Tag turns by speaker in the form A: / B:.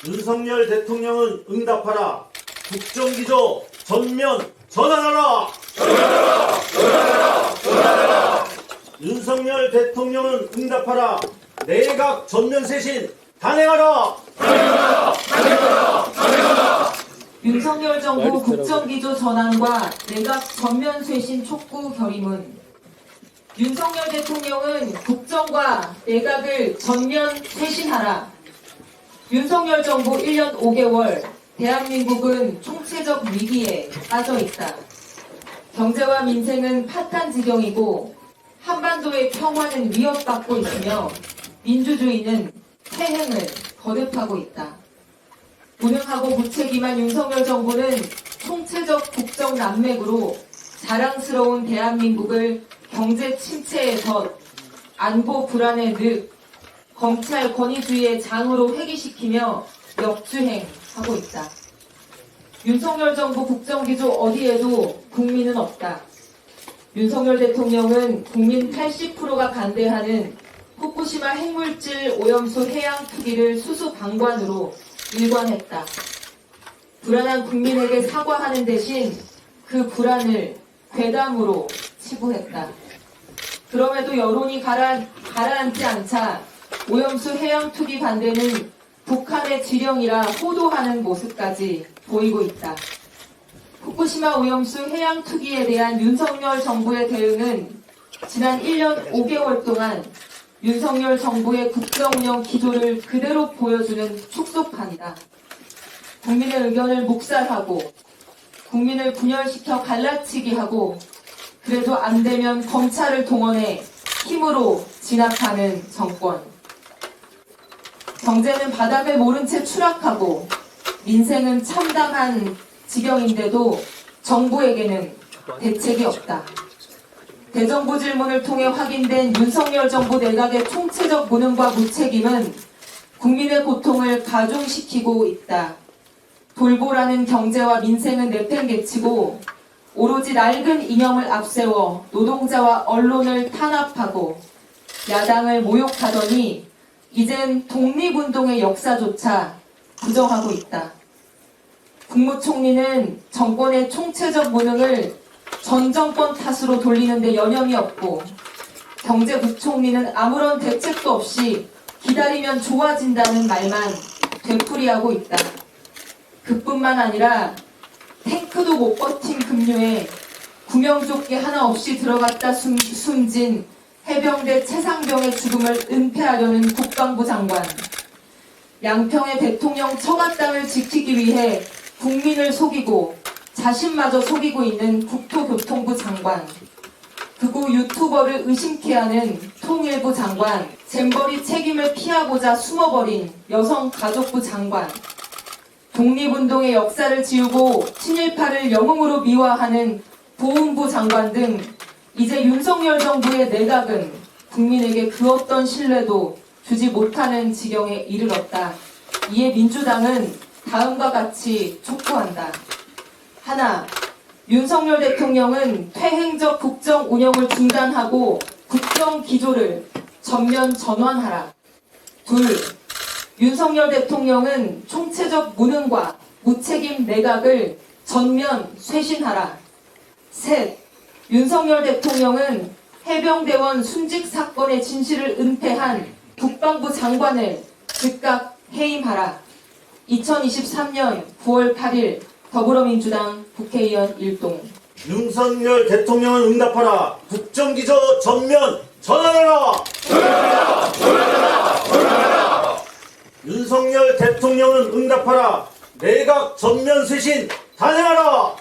A: 윤석열 대통령은 응답하라. 국정기조 전면 전환하라. 전환하라. 윤석열 대통령은 응답하라. 내각 전면 쇄신 단행하라.
B: 윤석열 정부 국정기조 전환과 내각 전면 쇄신 촉구 결의문. 윤석열 대통령은 국정과 내각을 전면 쇄신하라. 윤석열 정부 1년 5개월, 대한민국은 총체적 위기에 빠져 있다. 경제와 민생은 파탄 지경이고 한반도의 평화는 위협받고 있으며 민주주의는 퇴행을 거듭하고 있다. 무능하고 무책임한 윤석열 정부는 총체적 국정 난맥으로 자랑스러운 대한민국을 경제 침체의 덫, 안보 불안의 늪, 검찰 권위주의의 장으로 회귀시키며 역주행하고 있다. 윤석열 정부 국정기조 어디에도 국민은 없다. 윤석열 대통령은 국민 80%가 반대하는 후쿠시마 핵물질 오염수 해양 투기를 수수방관으로 일관했다. 불안한 국민에게 사과하는 대신 그 불안을 괴담으로 치부했다. 그럼에도 여론이 가라앉지 않자 오염수 해양 투기 반대는 북한의 지령이라 호도하는 모습까지 보이고 있다. 후쿠시마 오염수 해양 투기에 대한 윤석열 정부의 대응은 지난 1년 5개월 동안 윤석열 정부의 국정운영 기조를 그대로 보여주는 축소판이다. 국민의 의견을 묵살하고 국민을 분열시켜 갈라치기 하고 그래도 안 되면 검찰을 동원해 힘으로 진압하는 정권. 경제는 바닥을 모른 채 추락하고 민생은 참담한 지경인데도 정부에게는 대책이 없다. 대정부 질문을 통해 확인된 윤석열 정부 내각의 총체적 무능과 무책임은 국민의 고통을 가중시키고 있다. 돌보라는 경제와 민생은 내팽개치고 오로지 낡은 이념을 앞세워 노동자와 언론을 탄압하고 야당을 모욕하더니 이젠 독립운동의 역사조차 부정하고 있다. 국무총리는 정권의 총체적 무능을 전 정권 탓으로 돌리는데 여념이 없고 경제부총리는 아무런 대책도 없이 기다리면 좋아진다는 말만 되풀이하고 있다. 그뿐만 아니라 탱크도 못 버틴 급류에 구명조끼 하나 없이 들어갔다 숨진 해병대 최상병의 죽음을 은폐하려는 국방부 장관, 양평의 대통령 처가 땅을 지키기 위해 국민을 속이고 자신마저 속이고 있는 국토교통부 장관, 극우 유튜버를 의심케 하는 통일부 장관, 잼버리 책임을 피하고자 숨어버린 여성가족부 장관, 독립운동의 역사를 지우고 친일파를 영웅으로 미화하는 보훈부 장관 등 이제 윤석열 정부의 내각은 국민에게 그 어떤 신뢰도 주지 못하는 지경에 이르렀다. 이에 민주당은 다음과 같이 촉구한다. 하나, 윤석열 대통령은 퇴행적 국정 운영을 중단하고 국정 기조를 전면 전환하라. 둘, 윤석열 대통령은 총체적 무능과 무책임 내각을 전면 쇄신하라. 셋, 윤석열 대통령은 해병대원 순직 사건의 진실을 은폐한 국방부 장관을 즉각 해임하라. 2023년 9월 8일 더불어민주당 국회의원 일동.
A: 윤석열 대통령은 응답하라. 국정기조 전면 전환하라. 윤석열 대통령은 응답하라. 내각 전면 쇄신 단행하라.